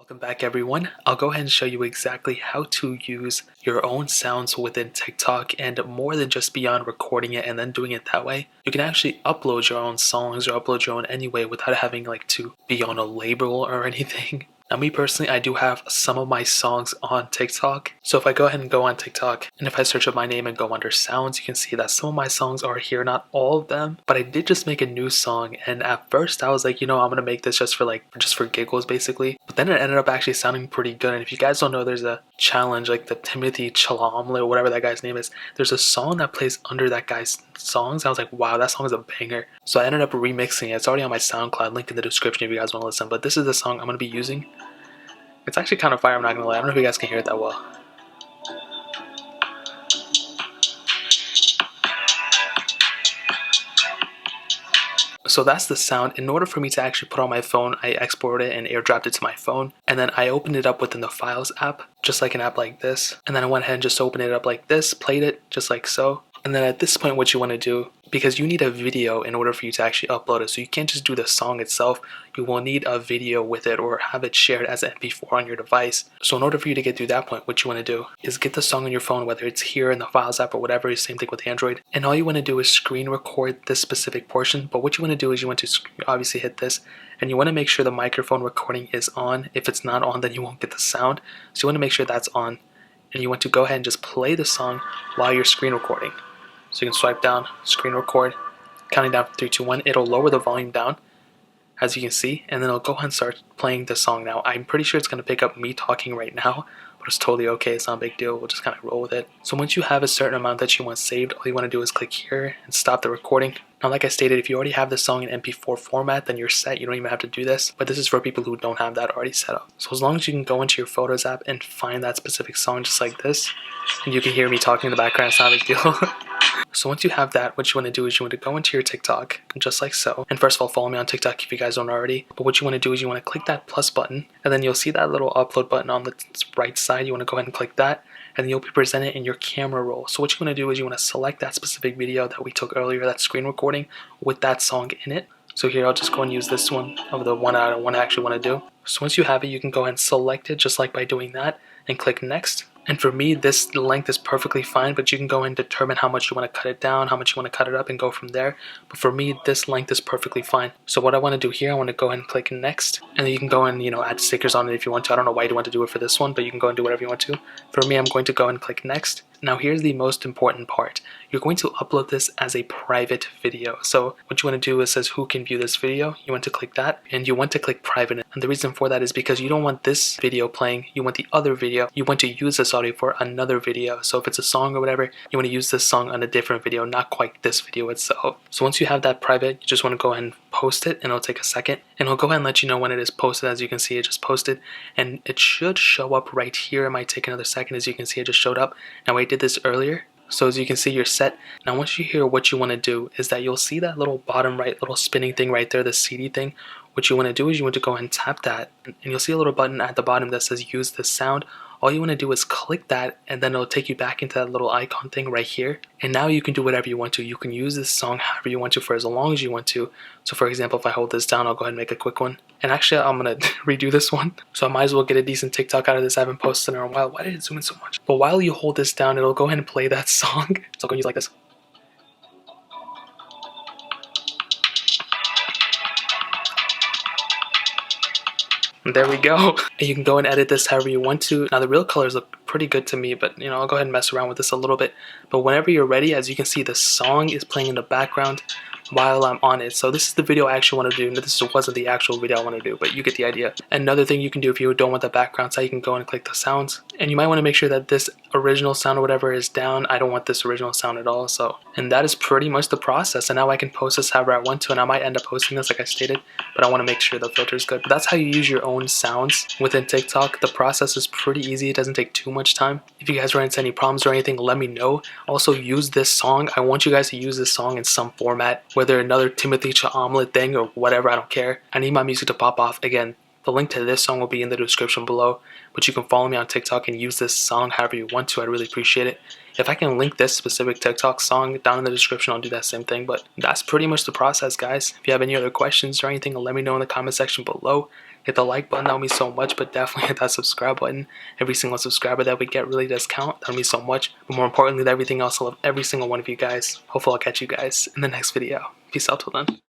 Welcome back everyone. I'll go ahead and show you exactly how to use your own sounds within TikTok, and more than just beyond recording it and then doing it that way. You can actually upload your own songs or upload your own anyway without having to be on a label or anything. Now me personally, I do have some of my songs on TikTok. So if I go ahead and go on TikTok, and if I search up my name and go under sounds, you can see that some of my songs are here, not all of them. But I did just make a new song, and at first I was like, I'm gonna make this just for giggles basically. But then it ended up actually sounding pretty good. And if you guys don't know, there's a challenge, like the Timothy Chalamet or whatever that guy's name is. There's a song that plays under that guy's songs. I was like, wow, that song is a banger. So I ended up remixing it. It's already on my SoundCloud, link in the description if you guys want to listen. But this is the song I'm gonna be using. It's actually kind of fire, I'm not gonna lie. I don't know if you guys can hear it that well. So that's the sound. In order for me to actually put on my phone, I exported it and airdropped it to my phone. And then I opened it up within the Files app, just like an app like this. And then I went ahead and just opened it up like this, played it just like so. And then at this point, what you want to do, because you need a video in order for you to actually upload it. So you can't just do the song itself. You will need a video with it or have it shared as an MP4 on your device. So in order for you to get through that point, what you want to do is get the song on your phone, whether it's here in the Files app or whatever, same thing with Android. And all you want to do is screen record this specific portion. But what you want to do is you want to obviously hit this, and you want to make sure the microphone recording is on. If it's not on, then you won't get the sound. So you want to make sure that's on. And you want to go ahead and just play the song while you're screen recording. So you can swipe down, screen record, counting down from 3, 2, 1. It'll lower the volume down, as you can see, and then it'll go ahead and start playing the song now. I'm pretty sure it's going to pick up me talking right now, but it's totally okay. It's not a big deal. We'll just kind of roll with it. So once you have a certain amount that you want saved, all you want to do is click here and stop the recording. Now, like I stated, if you already have the song in MP4 format, then you're set. You don't even have to do this, but this is for people who don't have that already set up. So as long as you can go into your Photos app and find that specific song just like this, and you can hear me talking in the background, it's not a big deal. So once you have that, what you want to do is you want to go into your TikTok, just like so. And first of all, follow me on TikTok if you guys don't already. But what you want to do is you want to click that plus button, and then you'll see that little upload button on the right side. You want to go ahead and click that, and then you'll be presented in your camera roll. So what you want to do is you want to select that specific video that we took earlier, that screen recording, with that song in it. So here, I'll just go and use this one of the one I actually want to do. So once you have it, you can go ahead and select it just like by doing that, and click next. And for me, this length is perfectly fine, but you can go and determine how much you want to cut it down, how much you want to cut it up, and go from there. But for me, this length is perfectly fine. So what I want to do here, I want to go ahead and click next, and then you can go and add stickers on it if you want to. I don't know why you want to do it for this one, but you can go and do whatever you want to. For me, I'm going to go and click next. Now here's the most important part. You're going to upload this as a private video. So what you want to do is says who can view this video. You want to click that, and you want to click private. And the reason for that is because you don't want this video playing. You want the other video. You want to use this audio for another video. So if it's a song or whatever, you want to use this song on a different video, not quite this video itself. So once you have that private, you just want to go ahead and post it, and it'll take a second, and it'll go ahead and let you know when it is posted. As you can see, it just posted, and it should show up right here. It might take another second. As you can see, it just showed up. Now I did this earlier, so as you can see, you're set. Now once you hear, what you want to do is that you'll see that little bottom right little spinning thing right there, the CD thing. What you want to do is you want to go ahead and tap that, and you'll see a little button at the bottom that says use this sound. All you want to do is click that, and then it'll take you back into that little icon thing right here. And now you can do whatever you want to. You can use this song however you want to for as long as you want to. So for example, if I hold this down, I'll go ahead and make a quick one. And actually, I'm going to redo this one. So I might as well get a decent TikTok out of this. I haven't posted in a while. Why did it zoom in so much? But while you hold this down, it'll go ahead and play that song. So I'm going to use like this. There we go. And you can go and edit this however you want to. Now the real colors look pretty good to me, but I'll go ahead and mess around with this a little bit. But whenever you're ready, as you can see, the song is playing in the background while I'm on it. So this is the video I actually want to do. This wasn't the actual video I want to do, but you get the idea. Another thing you can do if you don't want the background sound, you can go and click the sounds. And you might want to make sure that this original sound or whatever is down. I don't want this original sound at all. And that is pretty much the process. And now I can post this however I want to, and I might end up posting this like I stated, but I want to make sure the filter is good. But that's how you use your own sounds within TikTok. The process is pretty easy. It doesn't take too much time. If you guys run into any problems or anything, let me know. Also, use this song. I want you guys to use this song in some format, whether another Timothy Chalamet thing or whatever, I don't care. I need my music to pop off. Again, the link to this song will be in the description below, but you can follow me on TikTok and use this song however you want to. I'd really appreciate it. If I can link this specific TikTok song down in the description, I'll do that same thing. But that's pretty much the process, guys. If you have any other questions or anything, let me know in the comment section below. Hit the like button, that would mean so much, but definitely hit that subscribe button. Every single subscriber that we get really does count. That would mean so much. But more importantly than everything else, I love every single one of you guys. Hopefully I'll catch you guys in the next video. Peace out till then.